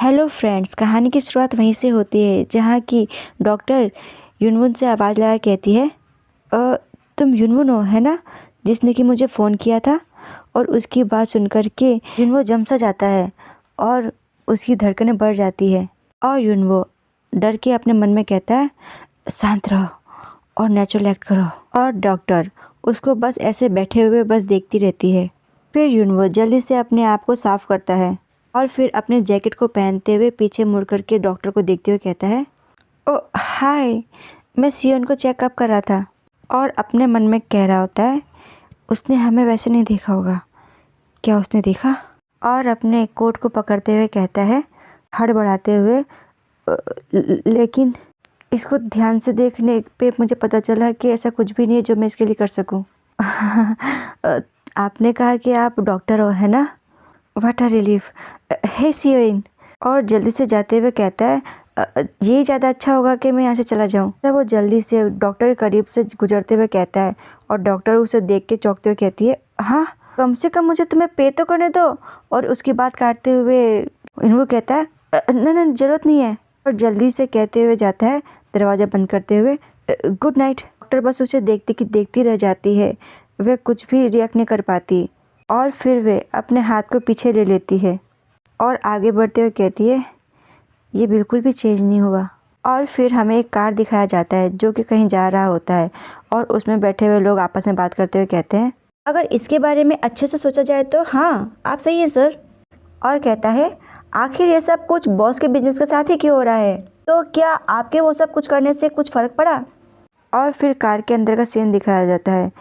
Hello friends, कहानी की शुरुआत वहीं से होती है जहाँ की डॉक्टर युनवुन से आवाज़ लगा कहती है, तुम युनवुन हो है ना, जिसने कि मुझे फ़ोन किया था। और उसकी बात सुनकर के युनवो जम सा जाता है और उसकी धड़कनें बढ़ जाती है। और युनवो डर के अपने मन में कहता है, शांत रहो और नेचुरल एक्ट करो। और डॉक्टर उसको बस ऐसे बैठे हुए बस देखती रहती है। फिर युनवो जल्दी से अपने आप को साफ़ करता है और फिर अपने जैकेट को पहनते हुए पीछे मुड़ करके डॉक्टर को देखते हुए कहता है, ओ हाय, मैं सियोन को चेकअप कर रहा था। और अपने मन में कह रहा होता है, उसने हमें वैसे नहीं देखा होगा, क्या उसने देखा। और अपने कोट को पकड़ते हुए कहता है हड़बड़ाते हुए, लेकिन इसको ध्यान से देखने पे मुझे पता चला कि ऐसा कुछ भी नहीं है जो मैं इसके लिए कर सकूं। आपने कहा कि आप डॉक्टर हो है ना, व्हाट अ रिलीफ। हे सियोन। और जल्दी से जाते हुए कहता है, यही ज़्यादा अच्छा होगा कि मैं यहाँ से चला जाऊँ। तो वो जल्दी से डॉक्टर के करीब से गुजरते हुए कहता है और डॉक्टर उसे देख के चौंकते हुए कहती है, हाँ कम से कम मुझे तुम्हें पे तो करने दो। और उसकी बात काटते हुए इनको कहता है, ना ज़रूरत नहीं है। और जल्दी से कहते हुए जाता है दरवाज़ा बंद करते हुए, गुड नाइट। डॉक्टर बस उसे देखती रह जाती है, वह कुछ भी रिएक्ट नहीं कर पाती। और फिर वे अपने हाथ को पीछे ले लेती है और आगे बढ़ते हुए कहती है, ये बिल्कुल भी चेंज नहीं हुआ। और फिर हमें एक कार दिखाया जाता है जो कि कहीं जा रहा होता है और उसमें बैठे हुए लोग आपस में बात करते हुए कहते हैं, अगर इसके बारे में अच्छे से सोचा जाए तो हाँ आप सही है सर। और कहता है, आखिर ये सब कुछ बॉस के बिजनेस के साथ ही क्यों हो रहा है, तो क्या आपके वो सब कुछ करने से कुछ फ़र्क पड़ा। और फिर कार के अंदर का सीन दिखाया जाता है।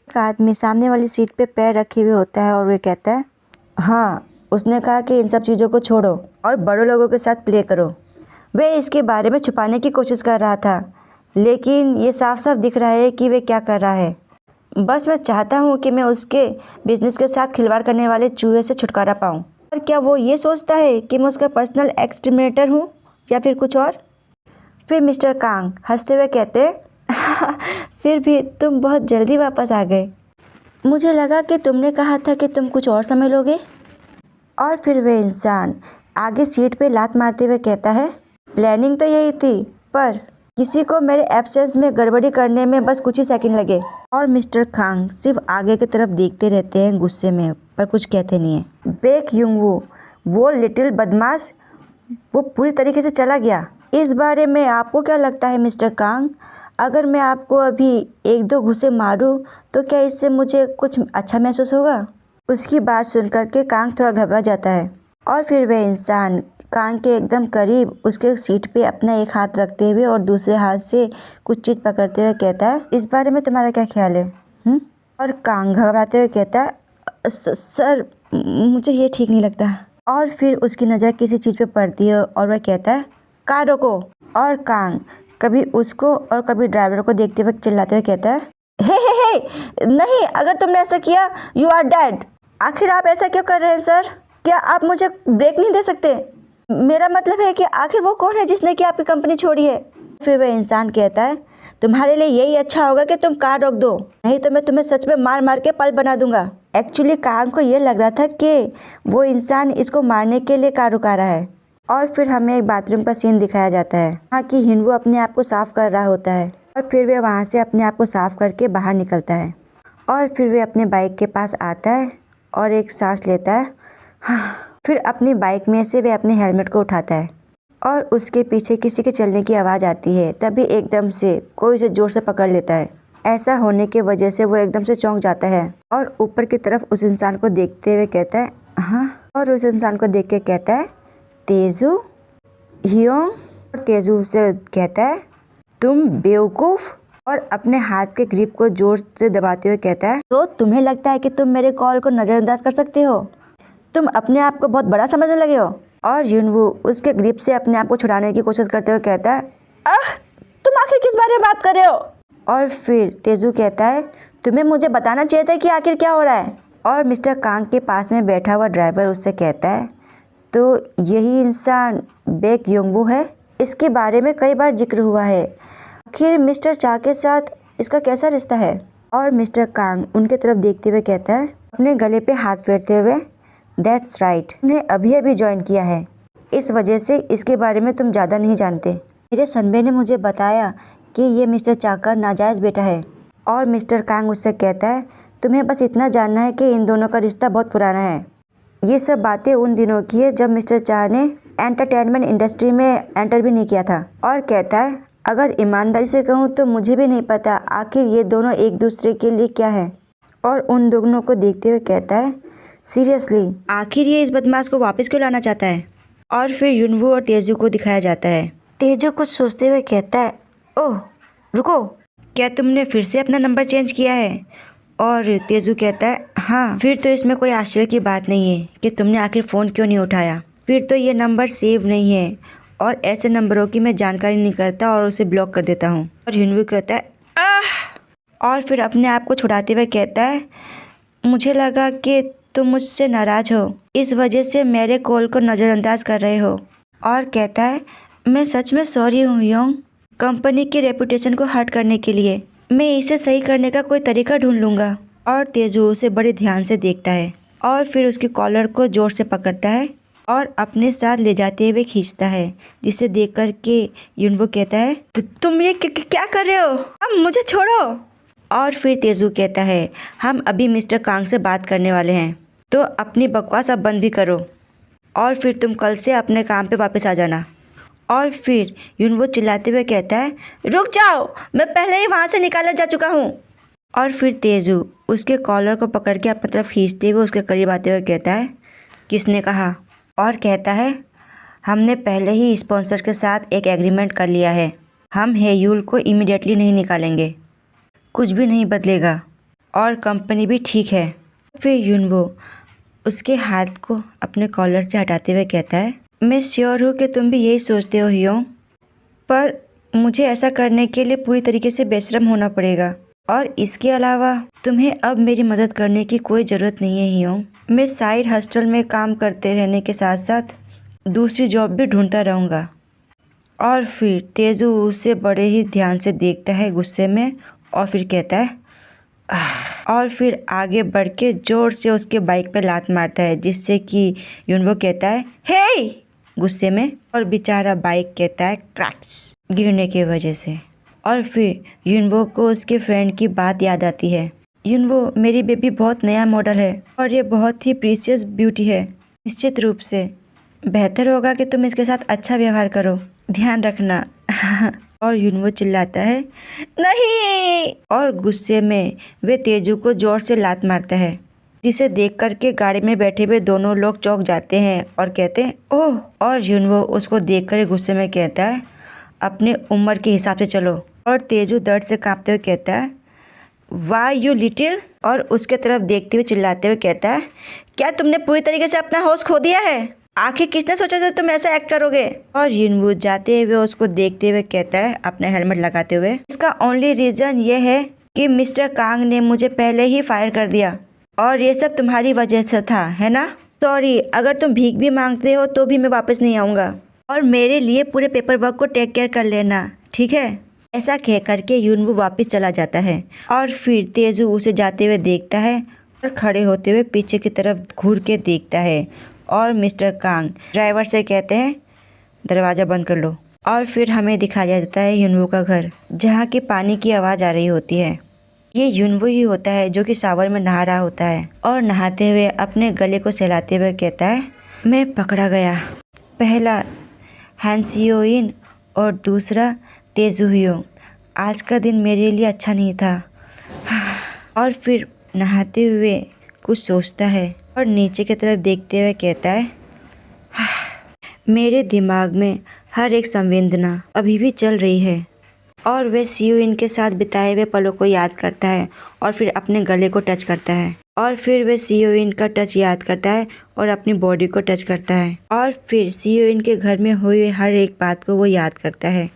एक आदमी सामने वाली सीट पे पैर रखे हुए होता है और वे कहता है, हाँ उसने कहा कि इन सब चीज़ों को छोड़ो और बड़े लोगों के साथ प्ले करो। वे इसके बारे में छुपाने की कोशिश कर रहा था, लेकिन ये साफ साफ दिख रहा है कि वे क्या कर रहा है। बस मैं चाहता हूँ कि मैं उसके बिजनेस के साथ खिलवाड़ करने वाले चूहे से छुटकारा पाऊँ। और क्या वो ये सोचता है कि मैं उसका पर्सनल एक्सटर्मिनेटर हूँ या फिर कुछ और। फिर मिस्टर कांग हंसते हुए कहते, फिर भी तुम बहुत जल्दी वापस आ गए, मुझे लगा कि तुमने कहा था कि तुम कुछ और समय लोगे। और फिर वह इंसान आगे सीट पे लात मारते हुए कहता है, प्लानिंग तो यही थी, पर किसी को मेरे एब्सेंस में गड़बड़ी करने में बस कुछ ही सेकंड लगे। और मिस्टर खांग सिर्फ आगे की तरफ देखते रहते हैं गुस्से में, पर कुछ कहते नहीं है। बेक युंगवू, वो लिटिल बदमाश, वो पूरी तरीके से चला गया। इस बारे में आपको क्या लगता है मिस्टर कांग, अगर मैं आपको अभी एक दो घुसे मारूं तो क्या इससे मुझे कुछ अच्छा महसूस होगा। उसकी बात सुनकर के कांग थोड़ा घबरा जाता है। और फिर वह इंसान कांग के एकदम करीब उसके सीट पे अपना एक हाथ रखते हुए और दूसरे हाथ से कुछ चीज़ पकड़ते हुए कहता है, इस बारे में तुम्हारा क्या ख्याल है। और कांग घबराते हुए कहता है, सर मुझे ये ठीक नहीं लगता। और फिर उसकी नज़र किसी चीज़ पे पड़ती है और वह कहता है, कार रोको। और कांग कभी उसको और कभी ड्राइवर को देखते हुए चिल्लाते हुए कहता है, हे नहीं, अगर तुमने ऐसा किया यू आर डेड। आखिर आप ऐसा क्यों कर रहे हैं सर, क्या आप मुझे ब्रेक नहीं दे सकते। मेरा मतलब है कि आखिर वो कौन है जिसने कि आपकी कंपनी छोड़ी है। फिर वह इंसान कहता है, तुम्हारे लिए यही अच्छा होगा कि तुम कार रोक दो, नहीं तो मैं तुम्हें सच में मार मार के पल बना दूंगा। एक्चुअली कांग को ये लग रहा था कि वो इंसान इसको मारने के लिए कार रुका रहा है। और फिर हमें एक बाथरूम का सीन दिखाया जाता है, जहाँ की हिनवू अपने आप को साफ कर रहा होता है। और फिर वह वहाँ से अपने आप को साफ करके बाहर निकलता है। और फिर वह अपने बाइक के पास आता है और एक सांस लेता है, फिर अपनी बाइक में से वह अपने हेलमेट को उठाता है और उसके पीछे किसी के चलने की आवाज़ आती है। तभी एकदम से कोई उसे जोर से पकड़ लेता है। ऐसा होने की वजह से वो एकदम से चौंक जाता है और ऊपर की तरफ उस इंसान को देखते हुए कहता है, हाँ। और उस इंसान को देख के कहता है, तेजू हियोंग। और तेजू से कहता है, तुम बेवकूफ़। और अपने हाथ के ग्रिप को जोर से दबाते हुए कहता है, तो तुम्हें लगता है कि तुम मेरे कॉल को नज़रअंदाज कर सकते हो, तुम अपने आप को बहुत बड़ा समझने लगे हो। और युनवू उसके ग्रिप से अपने आप को छुड़ाने की कोशिश करते हुए कहता है, तुम आखिर किस बारे में बात कर रहे हो। और फिर तेजू कहता है, तुम्हें मुझे बताना चाहिए था कि आखिर क्या हो रहा है। और मिस्टर कांग के पास में बैठा हुआ ड्राइवर उससे कहता है, तो यही इंसान बेक युंगवू है, इसके बारे में कई बार जिक्र हुआ है, आखिर मिस्टर चा के साथ इसका कैसा रिश्ता है। और मिस्टर कांग उनके तरफ देखते हुए कहता है, अपने गले पे हाथ फेरते हुए, दैट्स राइट, उन्हें अभी अभी ज्वाइन किया है। इस वजह से इसके बारे में तुम ज़्यादा नहीं जानते। मेरे सनबे ने मुझे बताया कि ये मिस्टर चा का नाजायज़ बेटा है। और मिस्टर कांग उससे कहता है, तुम्हें बस इतना जानना है कि इन दोनों का रिश्ता बहुत पुराना है। ये सब बातें उन दिनों की है जब मिस्टर चा ने एंटरटेनमेंट इंडस्ट्री में एंटर भी नहीं किया था। और कहता है, अगर ईमानदारी से कहूँ तो मुझे भी नहीं पता आखिर ये दोनों एक दूसरे के लिए क्या है। और उन दोनों को देखते हुए कहता है, सीरियसली आखिर ये इस बदमाश को वापस क्यों लाना चाहता है। और फिर युनवो और तेजू को दिखाया जाता है। तेजू कुछ सोचते हुए कहता है, ओह रुको, क्या तुमने फिर से अपना नंबर चेंज किया है। और तेजू कहता है, हाँ। फिर तो इसमें कोई आश्चर्य की बात नहीं है कि तुमने आखिर फ़ोन क्यों नहीं उठाया। फिर तो ये नंबर सेव नहीं है और ऐसे नंबरों की मैं जानकारी नहीं करता और उसे ब्लॉक कर देता हूँ। और युनवो कहता है, आह। और फिर अपने आप को छुड़ाते हुए कहता है, मुझे लगा कि तुम मुझसे नाराज़ हो, इस वजह से मेरे कॉल को नज़रअंदाज कर रहे हो। और कहता है, मैं सच में सॉरी हूँ योंग, कंपनी की रेपुटेशन को हर्ट करने के लिए मैं इसे सही करने का कोई तरीका ढूंढ लूँगा। और तेजू उसे बड़े ध्यान से देखता है और फिर उसकी कॉलर को ज़ोर से पकड़ता है और अपने साथ ले जाते हुए खींचता है, जिसे देख कर के युनवो कहता है, तुम ये क्या कर रहे हो, अब मुझे छोड़ो। और फिर तेजू कहता है, हम अभी मिस्टर कांग से बात करने वाले हैं, तो अपनी बकवास अब बंद भी करो और फिर तुम कल से अपने काम पे वापस आ जाना। और फिर युनवो चिल्लाते हुए कहता है, रुक जाओ, मैं पहले ही वहाँ से निकाला जा चुका हूँ। और फिर तेजू उसके कॉलर को पकड़ के अपनी तरफ खींचते हुए उसके करीब आते हुए कहता है, किसने कहा। और कहता है, हमने पहले ही स्पॉन्सर के साथ एक एग्रीमेंट कर लिया है, हम हेयूल को इमीडिएटली नहीं निकालेंगे, कुछ भी नहीं बदलेगा और कंपनी भी ठीक है। फिर युनवो उसके हाथ को अपने कॉलर से हटाते हुए कहता है, मैं श्योर हूँ कि तुम भी यही सोचते हो हियोंग, पर मुझे ऐसा करने के लिए पूरी तरीके से बेशर्म होना पड़ेगा और इसके अलावा तुम्हें अब मेरी मदद करने की कोई ज़रूरत नहीं है हियोंग। मैं साइड हॉस्टल में काम करते रहने के साथ साथ दूसरी जॉब भी ढूंढता रहूँगा। और फिर तेजू उसे बड़े ही ध्यान से देखता है गुस्से में और फिर कहता है, और फिर आगे बढ़ के ज़ोर से उसके बाइक पर लात मारता है, जिससे कि युनवो कहता है, हे, गुस्से में। और बेचारा बाइक कहता है क्रैक्स गिरने की वजह से। और फिर युनवो को उसके फ्रेंड की बात याद आती है, युनवो मेरी बेबी बहुत नया मॉडल है और ये बहुत ही प्रीशियस ब्यूटी है, निश्चित रूप से बेहतर होगा कि तुम इसके साथ अच्छा व्यवहार करो, ध्यान रखना। और युनवो चिल्लाता है, नहीं। और गुस्से में वे तेजू को जोर से लात मारता है, जिसे देख कर के गाड़ी में बैठे हुए दोनों लोग चौंक जाते हैं और कहते हैं, ओह। और युनवो उसको देख कर गुस्से में कहता है, अपने उम्र के हिसाब से चलो। और तेजू दर्द से कांपते हुए कहता है, वाई यू लिटिल। और उसके तरफ देखते हुए चिल्लाते हुए कहता है, क्या तुमने पूरी तरीके से अपना होश खो दिया है, आखिर किसने सोचा था तुम ऐसा एक्ट करोगे। और युनवो जाते हुए उसको देखते हुए कहता है, अपना हेलमेट लगाते हुए, इसका ओनली रीज़न ये है कि मिस्टर कांग ने मुझे पहले ही फायर कर दिया और ये सब तुम्हारी वजह से था, है ना। सॉरी, अगर तुम भीख भी मांगते हो तो भी मैं वापस नहीं आऊँगा और मेरे लिए पूरे पेपर वर्क को टेक केयर कर लेना, ठीक है। ऐसा कह करके युनवो वापस चला जाता है और फिर तेजू उसे जाते हुए देखता है और खड़े होते हुए पीछे की तरफ घूर के देखता है। और मिस्टर कांग ड्राइवर से कहते हैं, दरवाज़ा बंद कर लो। और फिर हमें दिखाया जाता है युनवो का घर, जहाँ की पानी की आवाज़ आ रही होती है। ये युनवो ही होता है जो कि शावर में नहा रहा होता है और नहाते हुए अपने गले को सहलाते हुए कहता है, मैं पकड़ा गया, पहला हैंसियोइन और दूसरा तेजू हियोंग, आज का दिन मेरे लिए अच्छा नहीं था। और फिर नहाते हुए कुछ सोचता है और नीचे की तरफ देखते हुए कहता है, मेरे दिमाग में हर एक संवेदना अभी भी चल रही है। और वह सियोइन के साथ बिताए हुए पलों को याद करता है और फिर अपने गले को टच करता है और फिर वह सियोइन का टच याद करता है और अपनी बॉडी को टच करता है और फिर सियोइन के घर में हुए हर एक बात को वो याद करता है।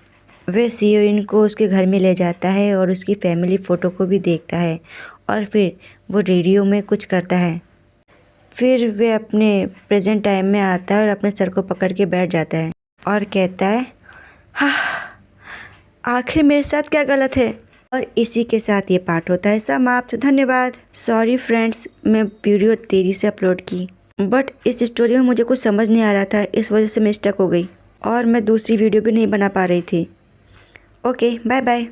वह सियोइन को उसके घर में ले जाता है और उसकी फैमिली फ़ोटो को भी देखता है और फिर वो रेडियो में कुछ करता है। फिर वह अपने प्रेजेंट टाइम में आता है और अपने सर को पकड़ के बैठ जाता है और कहता है, हाँ, आखिर मेरे साथ क्या गलत है। और इसी के साथ ये पार्ट होता है समाप्त। धन्यवाद। सॉरी फ्रेंड्स, मैं वीडियो देरी से अपलोड की। बट इस स्टोरी में मुझे कुछ समझ नहीं आ रहा था, इस वजह से मैं स्टक हो गई और मैं दूसरी वीडियो भी नहीं बना पा रही थी। Okay, bye bye.